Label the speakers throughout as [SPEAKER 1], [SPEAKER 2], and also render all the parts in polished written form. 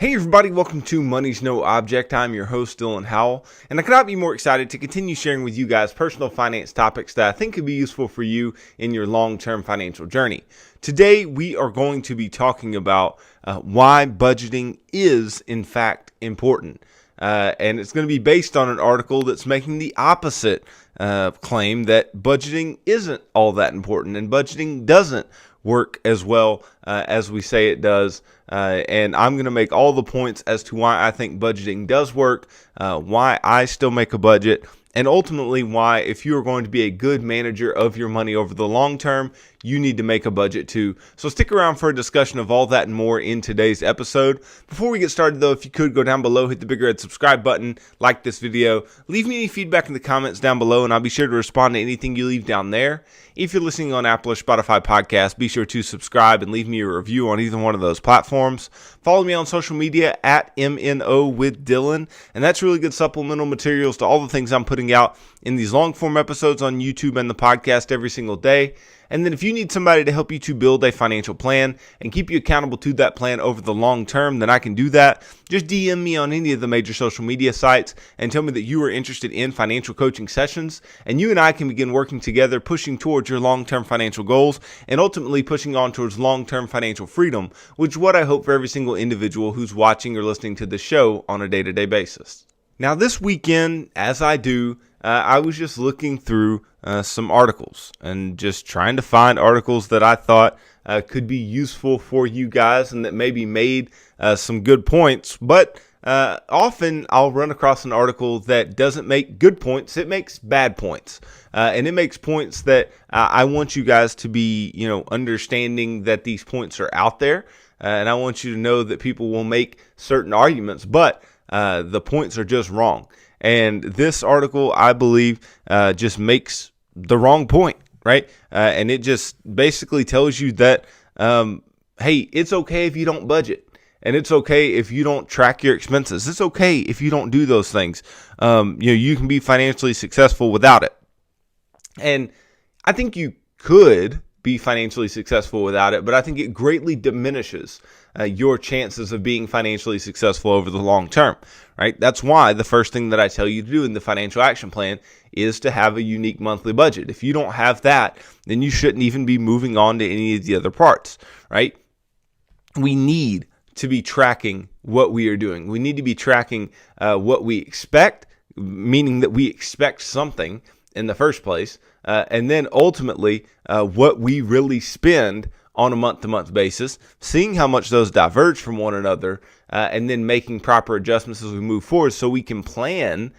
[SPEAKER 1] Hey everybody, welcome to Money's No Object. I'm your host, Dylan Howell, and I could not be more excited to continue sharing with you guys personal finance topics that I think could be useful for you in your long-term financial journey. Today, we are going to be talking about why budgeting is, in fact, important. And it's going to be based on an article that's making the opposite claim that budgeting isn't all that important and budgeting doesn't work as well as we say it does. And I'm going to make all the points as to why I think budgeting does work, why I still make a budget, and ultimately why, if you are going to be a good manager of your money over the long term, you need to make a budget too. So stick around for a discussion of all that and more in today's episode. Before we get started though, if you could go down below, hit the big red subscribe button, like this video, leave me any feedback in the comments down below, and I'll be sure to respond to anything you leave down there. If you're listening on Apple or Spotify podcasts, be sure to subscribe and leave me a review on either one of those platforms. Follow me on social media at MNO with Dylan, and that's really good supplemental materials to all the things I'm putting out in these long form episodes on YouTube and the podcast every single day. And then if you need somebody to help you to build a financial plan and keep you accountable to that plan over the long term, then I can do that. Just DM me on any of the major social media sites and tell me that you are interested in financial coaching sessions, and you and I can begin working together, pushing towards your long-term financial goals and ultimately pushing on towards long-term financial freedom, which is what I hope for every single individual who's watching or listening to the show on a day-to-day basis. Now this weekend, as I do, I was just looking through some articles and just trying to find articles that I thought could be useful for you guys and that maybe made some good points. But often I'll run across an article that doesn't make good points. It makes bad points. And it makes points that I want you guys to be, understanding that these points are out there. And I want you to know that people will make certain arguments, but the points are just wrong. And this article, I believe, just makes the wrong point, right? And it just basically tells you that, hey, it's okay if you don't budget. And it's okay if you don't track your expenses. It's okay if you don't do those things. You can be financially successful without it. And I think you could be financially successful without it, but I think it greatly diminishes your chances of being financially successful over the long term, right? That's why the first thing that I tell you to do in the financial action plan is to have a unique monthly budget. If you don't have that, then you shouldn't even be moving on to any of the other parts, right? We need to be tracking what we are doing. We need to be tracking what we expect, meaning that we expect something in the first place, and then ultimately what we really spend on a month-to-month basis, seeing how much those diverge from one another, and then making proper adjustments as we move forward so we can plan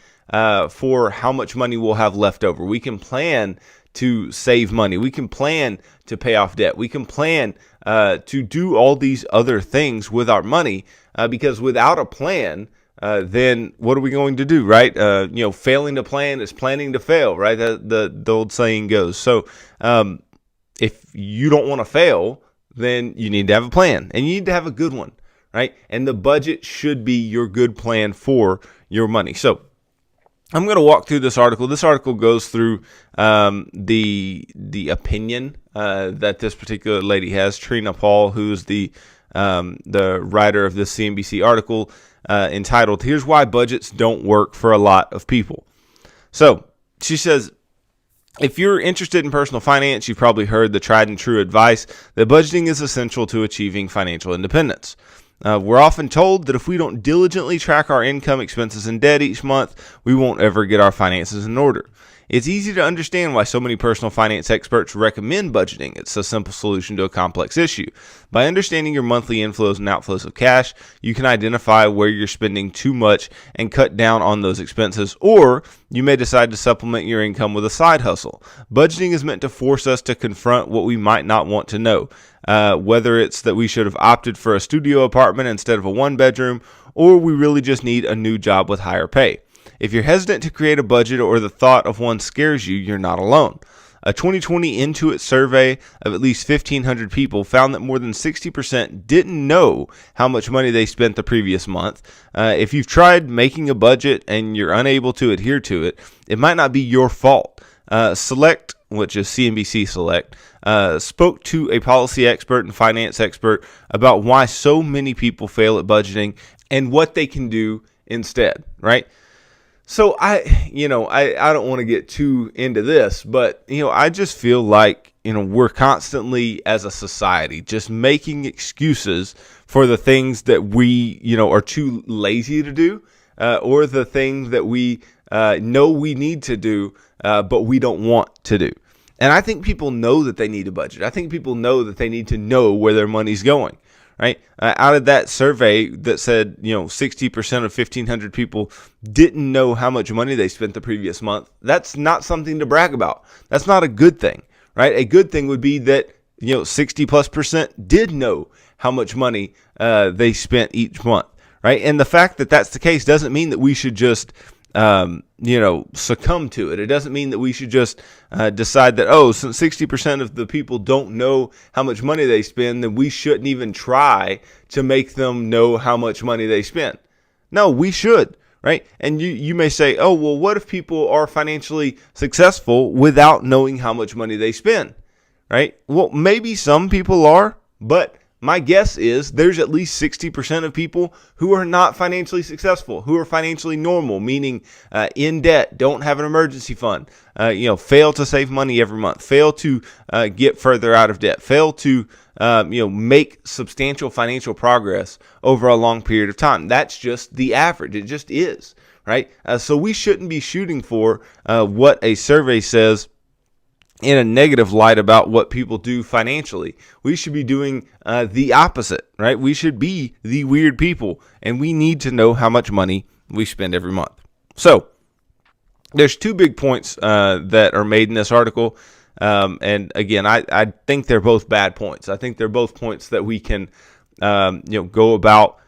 [SPEAKER 1] for how much money we'll have left over. We can plan to save money. We can plan to pay off debt. We can plan to do all these other things with our money, because without a plan, then what are we going to do, right? Failing to plan is planning to fail, right? The old saying goes. So if you don't want to fail, then you need to have a plan, and you need to have a good one, right? And the budget should be your good plan for your money. So I'm going to walk through this article. This article goes through the opinion that this particular lady has, Trina Paul, who's the writer of this CNBC article entitled, "Here's Why Budgets Don't Work for a Lot of People." So she says, if you're interested in personal finance, you've probably heard the tried and true advice that budgeting is essential to achieving financial independence. We're often told that if we don't diligently track our income, expenses, and debt each month, we won't ever get our finances in order. It's easy to understand why so many personal finance experts recommend budgeting. It's a simple solution to a complex issue. By understanding your monthly inflows and outflows of cash, you can identify where you're spending too much and cut down on those expenses, or you may decide to supplement your income with a side hustle. Budgeting is meant to force us to confront what we might not want to know, whether it's that we should have opted for a studio apartment instead of a one-bedroom, or we really just need a new job with higher pay. If you're hesitant to create a budget or the thought of one scares you, you're not alone. A 2020 Intuit survey of at least 1,500 people found that more than 60% didn't know how much money they spent the previous month. If you've tried making a budget and you're unable to adhere to it, it might not be your fault. Select which is CNBC Select, spoke to a policy expert and finance expert about why so many people fail at budgeting and what they can do instead, right? So I don't want to get too into this, but, I just feel like, we're constantly as a society just making excuses for the things that we, are too lazy to do, or the things that we know we need to do, but we don't want to do. And I think people know that they need a budget. I think people know that they need to know where their money's going. Right? Out of that survey that said, 60% of 1,500 people didn't know how much money they spent the previous month. That's not something to brag about. That's not a good thing, right? A good thing would be that, 60+% did know how much money they spent each month, right? And the fact that that's the case doesn't mean that we should just succumb to it. It doesn't mean that we should just decide that, since 60% of the people don't know how much money they spend, then we shouldn't even try to make them know how much money they spend. No, we should, right? And you may say, what if people are financially successful without knowing how much money they spend, right? Well, maybe some people are, but my guess is there's at least 60% of people who are not financially successful, who are financially normal, meaning in debt, don't have an emergency fund, fail to save money every month, fail to get further out of debt, fail to make substantial financial progress over a long period of time. That's just the average. It just is, right? So we shouldn't be shooting for what a survey says in a negative light about what people do financially. We should be doing the opposite, right? We should be the weird people, and we need to know how much money we spend every month. So there's two big points that are made in this article. And again, I think they're both bad points. I think they're both points that we can, go about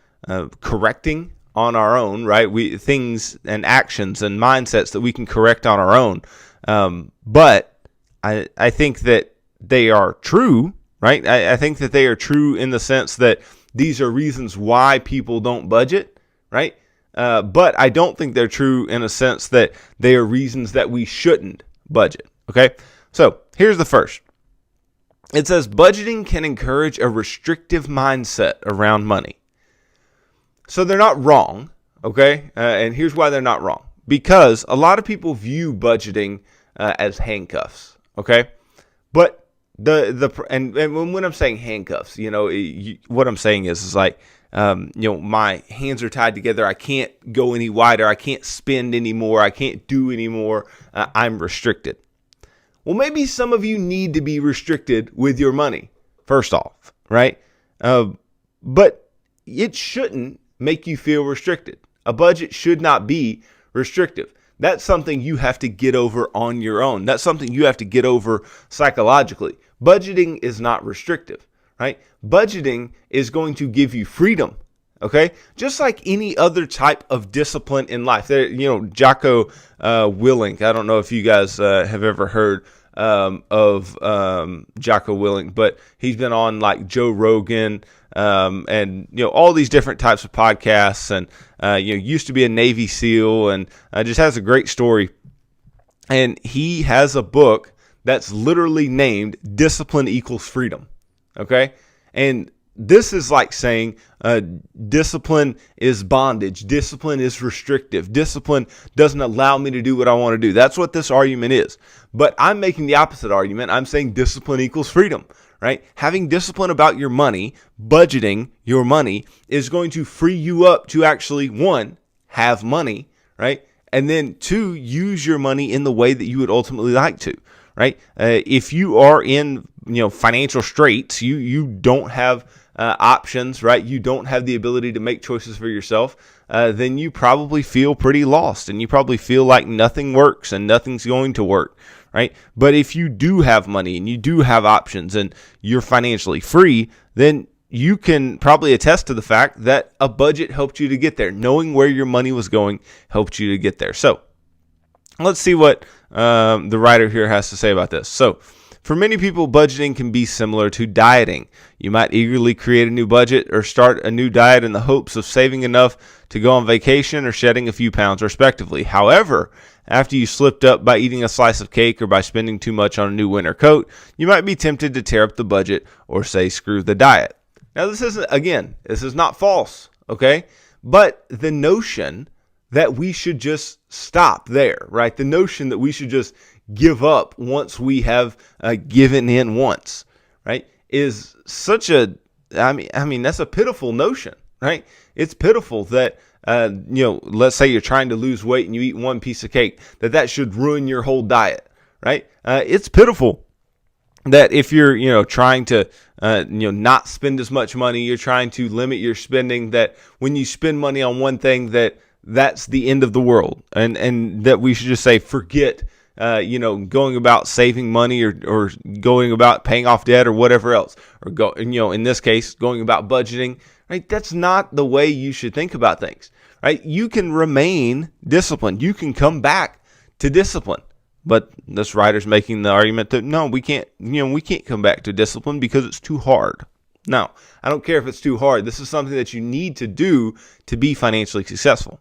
[SPEAKER 1] correcting on our own, right? Things and actions and mindsets that we can correct on our own. But I think that they are true, right? I think that they are true in the sense that these are reasons why people don't budget, right? But I don't think they're true in a sense that they are reasons that we shouldn't budget, okay? So here's the first. It says budgeting can encourage a restrictive mindset around money. So they're not wrong, okay? And here's why they're not wrong. Because a lot of people view budgeting as handcuffs. Okay, but and when I'm saying handcuffs, what I'm saying is like, my hands are tied together. I can't go any wider. I can't spend anymore. I can't do anymore. I'm restricted. Well, maybe some of you need to be restricted with your money, first off, right? But it shouldn't make you feel restricted. A budget should not be restrictive. That's something you have to get over on your own. That's something you have to get over psychologically. Budgeting is not restrictive, right? Budgeting is going to give you freedom, okay? Just like any other type of discipline in life. Jocko Willink, I don't know if you guys have ever heard of Jocko Willink, but he's been on like Joe Rogan, and all these different types of podcasts, and used to be a Navy SEAL, and just has a great story. And he has a book that's literally named "Discipline Equals Freedom." Okay, and this is like saying discipline is bondage, discipline is restrictive, discipline doesn't allow me to do what I want to do. That's what this argument is. But I'm making the opposite argument. I'm saying discipline equals freedom. Right? Having discipline about your money, budgeting your money, is going to free you up to actually, one, have money, right? And then two, use your money in the way that you would ultimately like to, right? If you are in, financial straits, you don't have options, right? You don't have the ability to make choices for yourself, then you probably feel pretty lost, and you probably feel like nothing works and nothing's going to work. Right? But if you do have money and you do have options and you're financially free, then you can probably attest to the fact that a budget helped you to get there. Knowing where your money was going helped you to get there. So let's see what the writer here has to say about this. So for many people, budgeting can be similar to dieting. You might eagerly create a new budget or start a new diet in the hopes of saving enough to go on vacation or shedding a few pounds respectively. However, after you slipped up by eating a slice of cake or by spending too much on a new winter coat, you might be tempted to tear up the budget or say screw the diet. Now this is not false, okay? But the notion that we should just stop there, right? The notion that we should just give up once we have given in once, right? Is such a, that's a pitiful notion, right? It's pitiful that, let's say you're trying to lose weight and you eat one piece of cake, that should ruin your whole diet, right? It's pitiful that if you're, trying to, not spend as much money, you're trying to limit your spending, that when you spend money on one thing, that's the end of the world. And that we should just say, forget, going about saving money or going about paying off debt or whatever else, or in this case, going about budgeting, right? That's not the way you should think about things, right? You can remain disciplined. You can come back to discipline. But this writer's making the argument that no, we can't come back to discipline because it's too hard. No, I don't care if it's too hard. This is something that you need to do to be financially successful.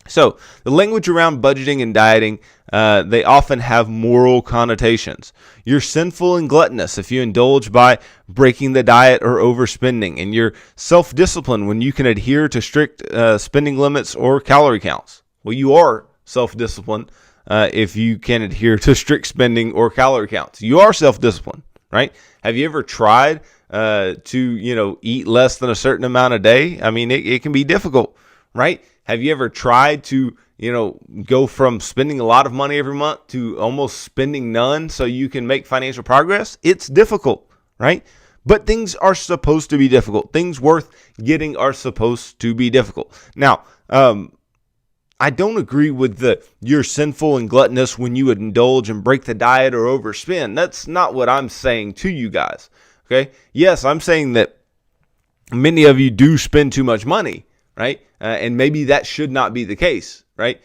[SPEAKER 1] So the language around budgeting and dieting, they often have moral connotations. You're sinful and gluttonous if you indulge by breaking the diet or overspending, and you're self-disciplined when you can adhere to strict spending limits or calorie counts. Well, you are self-disciplined if you can adhere to strict spending or calorie counts. You are self-disciplined, right? Have you ever tried to eat less than a certain amount a day? I mean, it can be difficult, right? Have you ever tried to, go from spending a lot of money every month to almost spending none so you can make financial progress? It's difficult, right? But things are supposed to be difficult. Things worth getting are supposed to be difficult. Now, I don't agree with you're sinful and gluttonous when you would indulge and break the diet or overspend. That's not what I'm saying to you guys, okay? Yes, I'm saying that many of you do spend too much money, right? And maybe that should not be the case, right?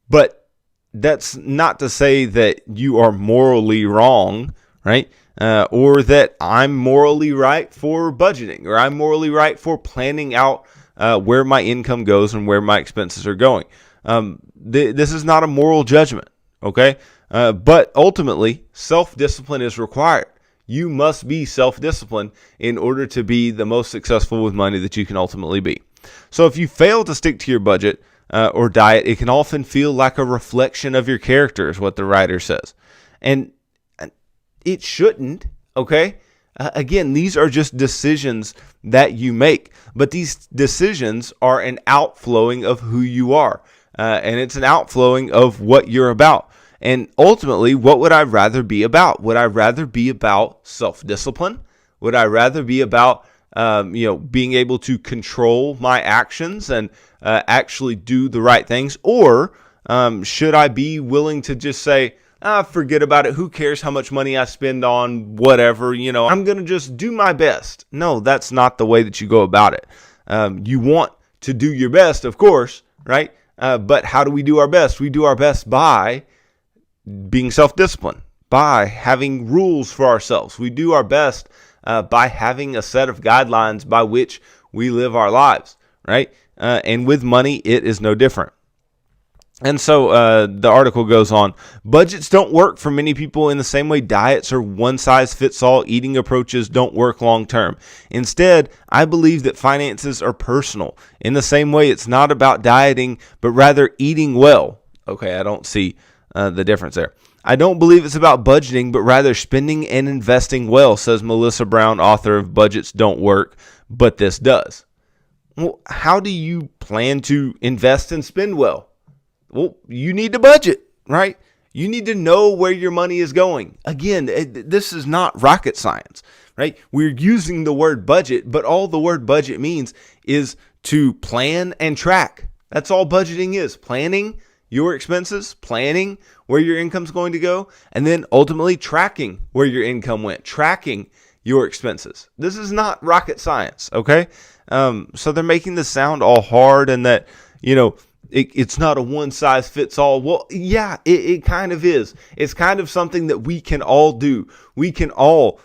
[SPEAKER 1] But that's not to say that you are morally wrong, right? Or that I'm morally right for budgeting, or I'm morally right for planning out where my income goes and where my expenses are going. This is not a moral judgment, okay? But ultimately, self-discipline is required. You must be self-disciplined in order to be the most successful with money that you can ultimately be. So if you fail to stick to your budget or diet, it can often feel like a reflection of your character, is what the writer says. And it shouldn't, okay? Again, these are just decisions that you make, but these decisions are an outflowing of who you are. And it's an outflowing of what you're about. And ultimately, what would I rather be about? Would I rather be about self-discipline? Would I rather be about, being able to control my actions and actually do the right things? Or should I be willing to just say, forget about it. Who cares how much money I spend on whatever? I'm going to just do my best. No, that's not the way that you go about it. You want to do your best, of course, right? But how do we do our best? We do our best by being self-disciplined, by having rules for ourselves. We do our best by having a set of guidelines by which we live our lives, right? And with money, it is no different. And so the article goes on, budgets don't work for many people in the same way diets or one-size-fits-all eating approaches don't work long-term. Instead, I believe that finances are personal. In the same way, it's not about dieting, but rather eating well. Okay, I don't see the difference there. I don't believe it's about budgeting, but rather spending and investing well, says Melissa Brown, author of Budgets Don't Work, But This Does. Well, how do you plan to invest and spend well? Well, you need to budget, right? You need to know where your money is going. Again, this is not rocket science, right? We're using the word budget, but all the word budget means is to plan and track. That's all budgeting is. Planning your expenses, planning where your income's going to go, and then ultimately tracking where your income went, tracking your expenses. This is not rocket science, okay? So they're making this sound all hard and that, it's not a one size fits all. Well, yeah, it kind of is. It's kind of something that we can all do. We can all,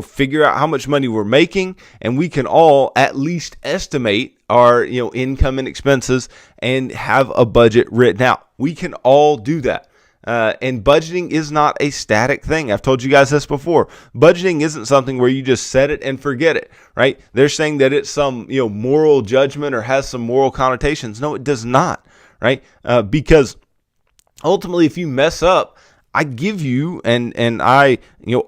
[SPEAKER 1] figure out how much money we're making, and we can all at least estimate our, income and expenses and have a budget written out. We can all do that. And budgeting is not a static thing. I've told you guys this before. Budgeting isn't something where you just set it and forget it, right? They're saying that it's some, moral judgment or has some moral connotations. No, it does not, right? Because ultimately, if you mess up, I give you and I,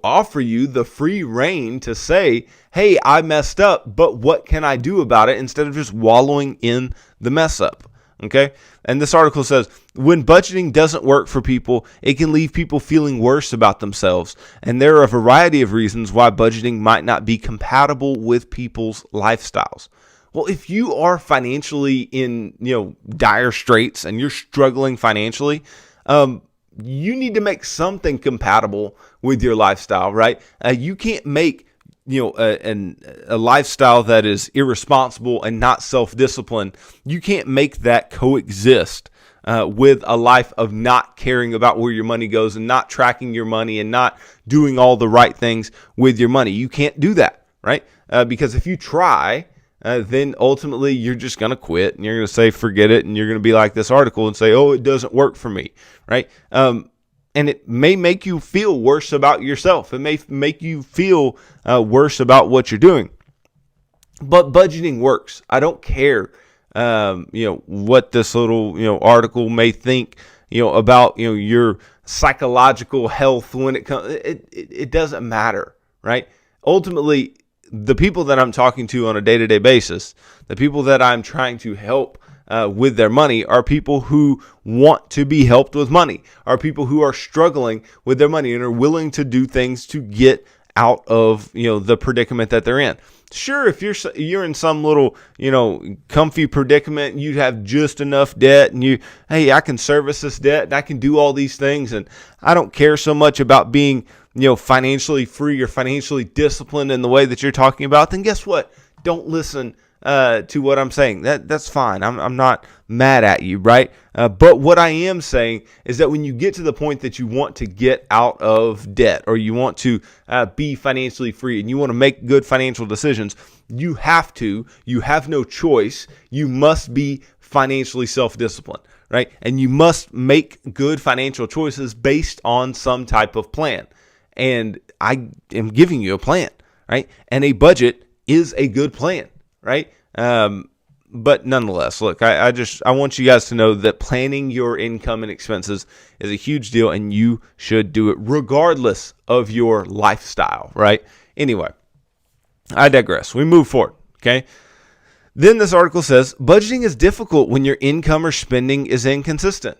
[SPEAKER 1] offer you the free reign to say, hey, I messed up, but what can I do about it, instead of just wallowing in the mess up. Okay. And this article says, when budgeting doesn't work for people, it can leave people feeling worse about themselves. And there are a variety of reasons why budgeting might not be compatible with people's lifestyles. Well, if you are financially in, dire straits and you're struggling financially, you need to make something compatible with your lifestyle, right? You can't make a lifestyle that is irresponsible and not self-disciplined. You can't make that coexist with a life of not caring about where your money goes and not tracking your money and not doing all the right things with your money. You can't do that, right? Because if you try, then ultimately you're just going to quit and you're going to say, forget it. And you're going to be like this article and say, oh, it doesn't work for me, right? And it may make you feel worse about yourself. It may make you feel worse about what you're doing. But budgeting works. I don't care, what this little, article may think, about, your psychological health when it comes. It doesn't matter, right? Ultimately, the people that I'm talking to on a day-to-day basis, the people that I'm trying to help with their money, are people who want to be helped with money, are people who are struggling with their money and are willing to do things to get out of, the predicament that they're in. Sure, if you're in some little, comfy predicament, you have just enough debt and hey, I can service this debt and I can do all these things and I don't care so much about being, financially free or financially disciplined in the way that you're talking about, then guess what? Don't listen to what I'm saying. That's fine. I'm not mad at you, right? But what I am saying is that when you get to the point that you want to get out of debt, or you want to be financially free and you want to make good financial decisions, you have no choice. You must be financially self-disciplined, right? And you must make good financial choices based on some type of plan. And I am giving you a plan, right? And a budget is a good plan, right? But nonetheless, look, I want you guys to know that planning your income and expenses is a huge deal, and you should do it regardless of your lifestyle, right? Anyway, I digress. We move forward, okay? Then this article says, budgeting is difficult when your income or spending is inconsistent.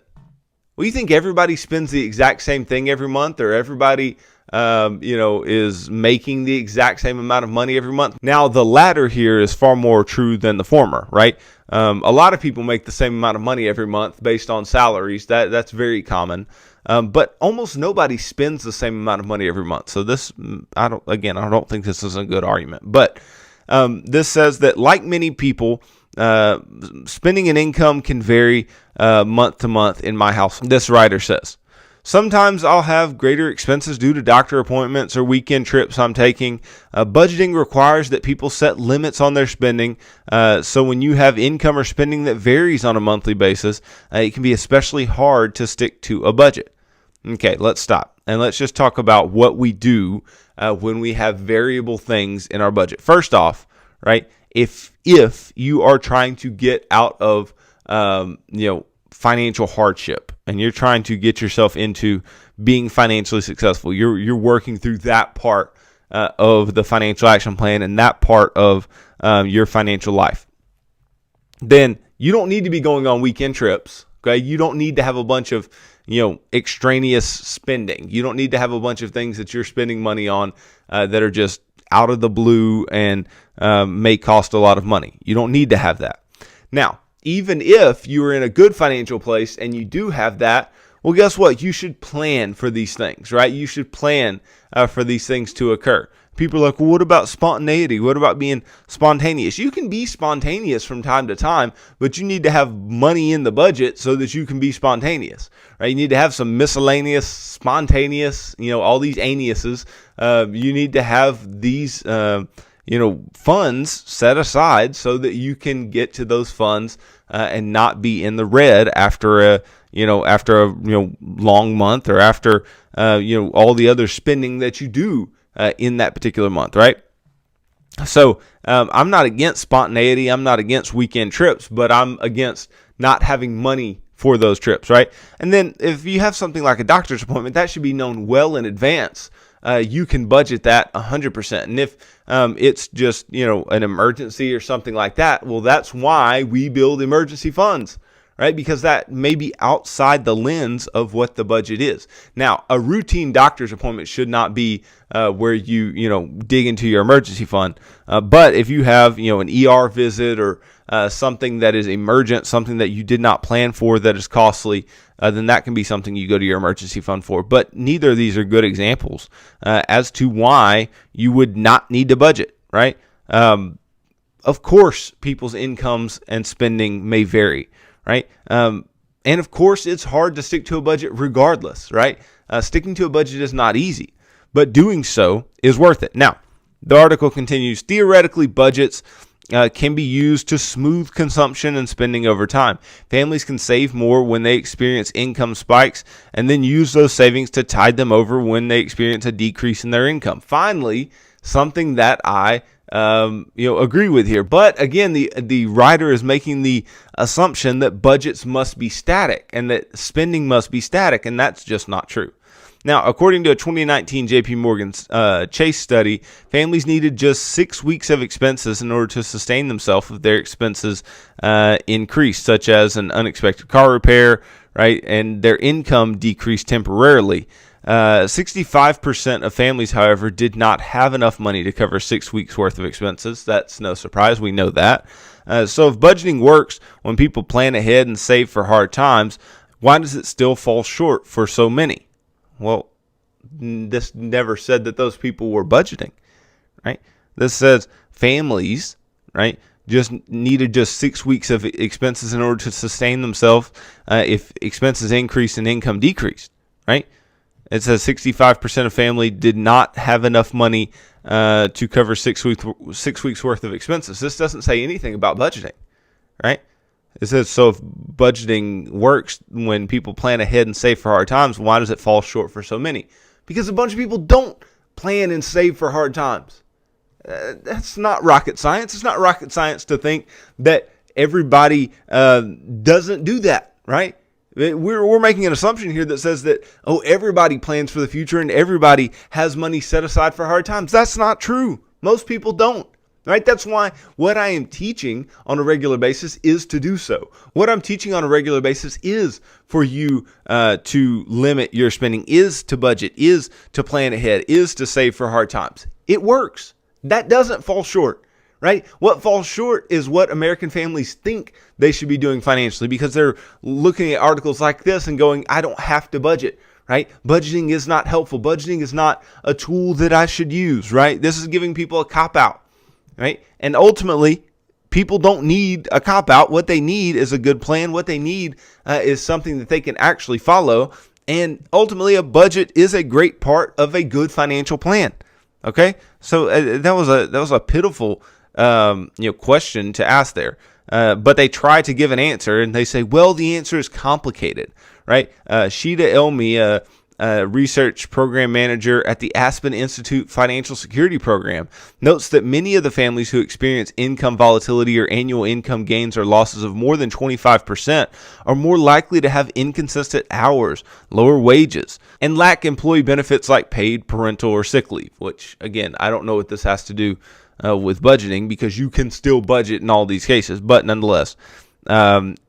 [SPEAKER 1] Well, you think everybody spends the exact same thing every month, or everybody is making the exact same amount of money every month? Now, the latter here is far more true than the former, right? A lot of people make the same amount of money every month based on salaries. That's very common. But almost nobody spends the same amount of money every month. So this, I don't think this is a good argument. But this says that, like many people, spending and income can vary month to month in my house. This writer says, sometimes I'll have greater expenses due to doctor appointments or weekend trips I'm taking. Budgeting requires that people set limits on their spending. So when you have income or spending that varies on a monthly basis, it can be especially hard to stick to a budget. Okay, let's stop. And let's just talk about what we do when we have variable things in our budget. First off, right, if you are trying to get out of, financial hardship, and you're trying to get yourself into being financially successful, you're working through that part of the financial action plan and that part of your financial life, then you don't need to be going on weekend trips. Okay, you don't need to have a bunch of extraneous spending. You don't need to have a bunch of things that you're spending money on that are just out of the blue and may cost a lot of money. You don't need to have that. Now, even if you are in a good financial place and you do have that, well, guess what? You should plan for these things, right? You should plan for these things to occur. People are like, well, what about spontaneity? What about being spontaneous? You can be spontaneous from time to time, but you need to have money in the budget so that you can be spontaneous, right? You need to have some miscellaneous, spontaneous, all these anuses. You need to have these, funds set aside so that you can get to those funds and not be in the red after a long month, or after all the other spending that you do in that particular month, right? So I'm not against spontaneity. I'm not against weekend trips, but I'm against not having money for those trips, right? And then if you have something like a doctor's appointment, that should be known well in advance. You can budget that 100%. And if it's just, an emergency or something like that, well, that's why we build emergency funds, right? Because that may be outside the lens of what the budget is. Now, a routine doctor's appointment should not be where you dig into your emergency fund. But if you have, an ER visit or something that is emergent, something that you did not plan for that is costly, then that can be something you go to your emergency fund for. But neither of these are good examples as to why you would not need to budget, right? Of course, people's incomes and spending may vary, right? And of course, it's hard to stick to a budget regardless, right? Sticking to a budget is not easy, but doing so is worth it. Now, the article continues, theoretically, budgets can be used to smooth consumption and spending over time. Families can save more when they experience income spikes and then use those savings to tide them over when they experience a decrease in their income. Finally, something that I agree with here. But again, the writer is making the assumption that budgets must be static and that spending must be static, and that's just not true. Now, according to a 2019 JP Morgan Chase study, families needed just 6 weeks of expenses in order to sustain themselves if their expenses increased, such as an unexpected car repair, right? And their income decreased temporarily. 65% of families, however, did not have enough money to cover 6 weeks worth of expenses. That's no surprise. We know that. So if budgeting works when people plan ahead and save for hard times, why does it still fall short for so many? Well, this never said that those people were budgeting, right? This says families, right, just needed just 6 weeks of expenses in order to sustain themselves if expenses increased and income decreased, right? It says 65% of family did not have enough money to cover 6 weeks worth of expenses. This doesn't say anything about budgeting, right? It says, so if budgeting works when people plan ahead and save for hard times, why does it fall short for so many? Because a bunch of people don't plan and save for hard times. That's not rocket science. It's not rocket science to think that everybody doesn't do that, right? We're making an assumption here that says that, everybody plans for the future and everybody has money set aside for hard times. That's not true. Most people don't. Right? That's why what I am teaching on a regular basis is to do so. What I'm teaching on a regular basis is for you to limit your spending, is to budget, is to plan ahead, is to save for hard times. It works. That doesn't fall short, right? What falls short is what American families think they should be doing financially, because they're looking at articles like this and going, I don't have to budget. Right? Budgeting is not helpful. Budgeting is not a tool that I should use, right? This is giving people a cop-out. Right? And ultimately, people don't need a cop-out. What they need is a good plan. What they need is something that they can actually follow. And ultimately, a budget is a great part of a good financial plan. Okay? So that was a pitiful question to ask there. But they try to give an answer, and they say, well, the answer is complicated. Right? Sheeta Elmi, research program manager at the Aspen Institute Financial Security Program, notes that many of the families who experience income volatility or annual income gains or losses of more than 25% are more likely to have inconsistent hours, lower wages, and lack employee benefits like paid parental or sick leave, which, again, I don't know what this has to do with budgeting, because you can still budget in all these cases, but nonetheless.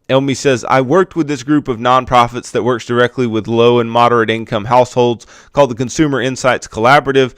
[SPEAKER 1] Elmi says, I worked with this group of nonprofits that works directly with low and moderate income households called the Consumer Insights Collaborative.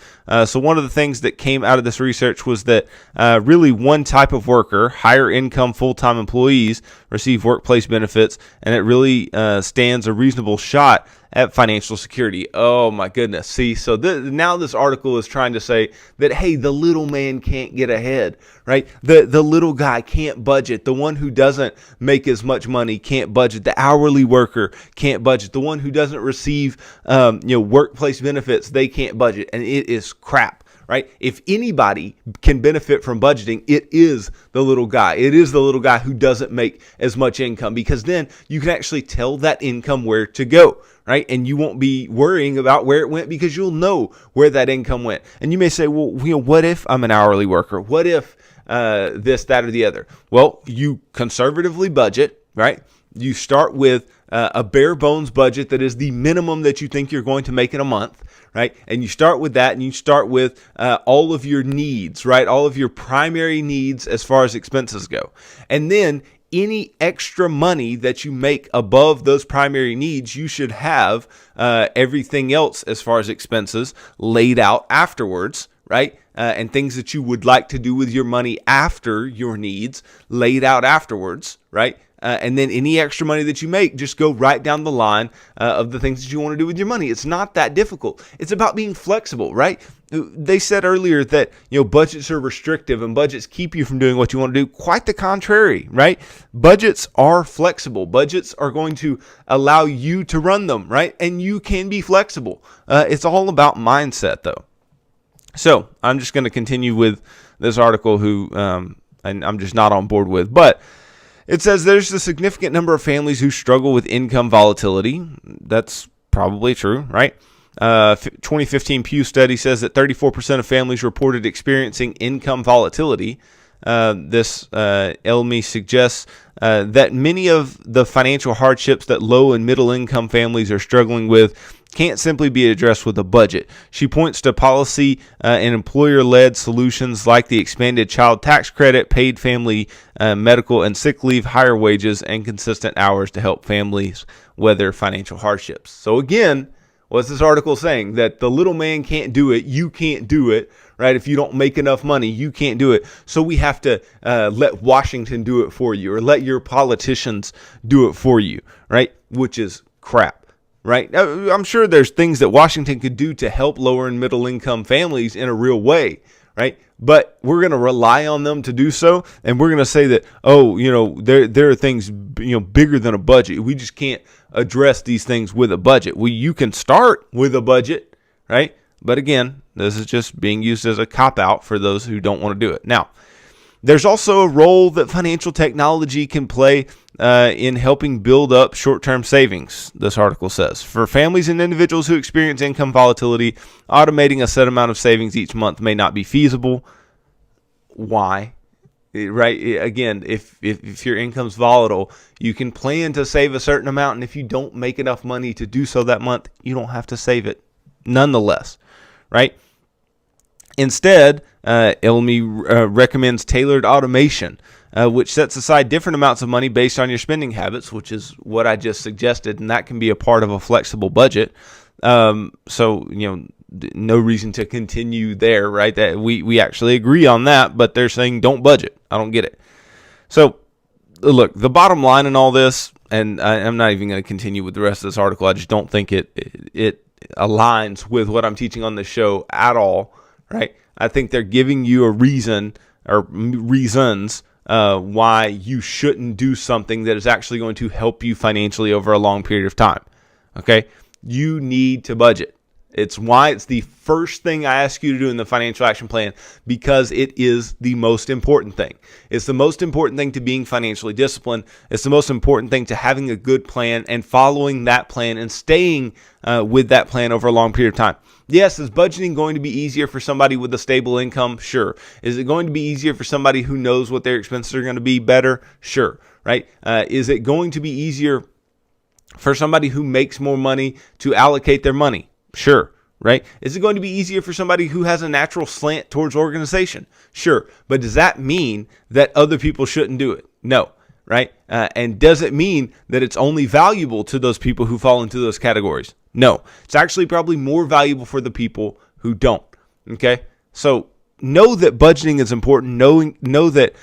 [SPEAKER 1] So one of the things that came out of this research was that really one type of worker, higher income full-time employees, receive workplace benefits, and it really stands a reasonable shot at financial security. Oh my goodness. See, so now this article is trying to say that, hey, the little man can't get ahead, right? The little guy can't budget. The one who doesn't make as much money can't budget. The hourly worker can't budget. The one who doesn't receive workplace benefits, they can't budget. And it is crap. Right? If anybody can benefit from budgeting, it is the little guy. It is the little guy who doesn't make as much income, because then you can actually tell that income where to go, right? And you won't be worrying about where it went, because you'll know where that income went. And you may say, well, what if I'm an hourly worker? What if this, that, or the other? Well, you conservatively budget, right? You start with a bare bones budget that is the minimum that you think you're going to make in a month, right? And you start with that, and you start with all of your needs, right? All of your primary needs as far as expenses go. And then any extra money that you make above those primary needs, you should have everything else as far as expenses laid out afterwards, right? And things that you would like to do with your money after your needs laid out afterwards, right? And then any extra money that you make, just go right down the line of the things that you want to do with your money. It's not that difficult. It's about being flexible, right? They said earlier that, budgets are restrictive and budgets keep you from doing what you want to do. Quite the contrary, right? Budgets are flexible. Budgets are going to allow you to run them, right? And you can be flexible. It's all about mindset, though. So I'm just going to continue with this article and I'm just not on board with, but it says there's a significant number of families who struggle with income volatility. That's probably true, right? 2015 Pew study says that 34% of families reported experiencing income volatility. This Elmi suggests that many of the financial hardships that low and middle income families are struggling with can't simply be addressed with a budget. She points to policy and employer-led solutions like the expanded child tax credit, paid family medical and sick leave, higher wages, and consistent hours to help families weather financial hardships. So again, what's this article saying? That the little man can't do it, you can't do it, right? If you don't make enough money, you can't do it. So we have to let Washington do it for you, or let your politicians do it for you, right? Which is crap. Right? I'm sure there's things that Washington could do to help lower and middle income families in a real way, right? But we're going to rely on them to do so, and we're going to say that, there are things, bigger than a budget. We just can't address these things with a budget. You can start with a budget, right? But again, this is just being used as a cop-out for those who don't want to do it. Now, there's also a role that financial technology can play in helping build up short-term savings, this article says. For families and individuals who experience income volatility, automating a set amount of savings each month may not be feasible. Why? Right? Again, if your income's volatile, you can plan to save a certain amount, and if you don't make enough money to do so that month, you don't have to save it nonetheless, right? Instead, Elmi recommends tailored automation, which sets aside different amounts of money based on your spending habits, which is what I just suggested, and that can be a part of a flexible budget. So, no reason to continue there, right? That we actually agree on that, but they're saying don't budget. I don't get it. So, look, the bottom line in all this, and I'm not even going to continue with the rest of this article. I just don't think it aligns with what I'm teaching on the show at all. Right? I think they're giving you a reason or reasons why you shouldn't do something that is actually going to help you financially over a long period of time. Okay? You need to budget. It's why it's the first thing I ask you to do in the financial action plan, because it is the most important thing. It's the most important thing to being financially disciplined. It's the most important thing to having a good plan and following that plan and staying with that plan over a long period of time. Yes, is budgeting going to be easier for somebody with a stable income? Sure. Is it going to be easier for somebody who knows what their expenses are going to be? Better? Sure. Right? Is it going to be easier for somebody who makes more money to allocate their money? Sure. Right? Is it going to be easier for somebody who has a natural slant towards organization? Sure. But does that mean that other people shouldn't do it? No. Right? And does it mean that it's only valuable to those people who fall into those categories? No. It's actually probably more valuable for the people who don't. Okay? So know that budgeting is important. Know that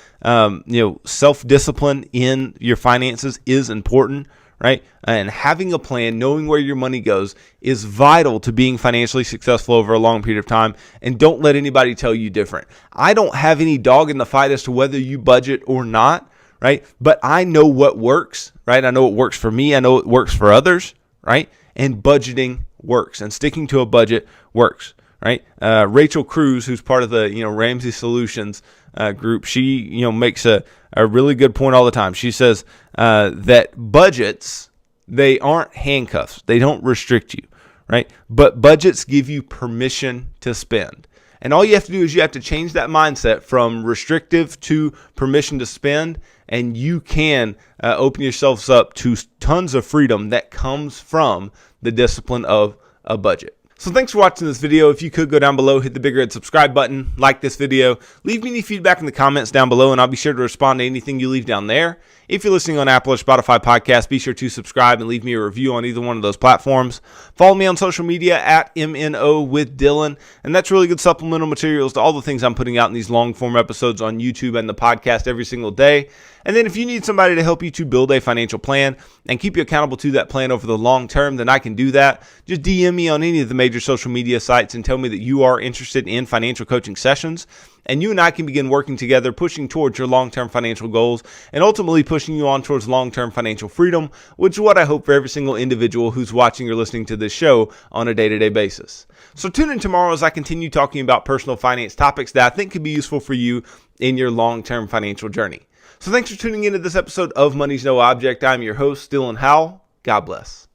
[SPEAKER 1] self-discipline in your finances is important, right? And having a plan, knowing where your money goes, is vital to being financially successful over a long period of time. And don't let anybody tell you different. I don't have any dog in the fight as to whether you budget or not, right? But I know what works, right? I know what works for me. I know what works for others, right? And budgeting works, and sticking to a budget works. Right, Rachel Cruz, who's part of the Ramsey Solutions group, she makes a really good point all the time. She says that budgets, they aren't handcuffs, they don't restrict you, right? But budgets give you permission to spend, and all you have to do is you have to change that mindset from restrictive to permission to spend, and you can open yourselves up to tons of freedom that comes from the discipline of a budget. So thanks for watching this video. If you could go down below, hit the big red subscribe button, like this video, leave me any feedback in the comments down below, and I'll be sure to respond to anything you leave down there. If you're listening on Apple or Spotify podcasts, be sure to subscribe and leave me a review on either one of those platforms. Follow me on social media at MNO with Dylan, and that's really good supplemental materials to all the things I'm putting out in these long form episodes on YouTube and the podcast every single day. And then if you need somebody to help you to build a financial plan and keep you accountable to that plan over the long term, then I can do that. Just DM me on any of the major social media sites and tell me that you are interested in financial coaching sessions. And you and I can begin working together, pushing towards your long-term financial goals and ultimately pushing you on towards long-term financial freedom, which is what I hope for every single individual who's watching or listening to this show on a day-to-day basis. So tune in tomorrow as I continue talking about personal finance topics that I think could be useful for you in your long-term financial journey. So thanks for tuning into this episode of Money's No Object. I'm your host, Dylan Howell. God bless.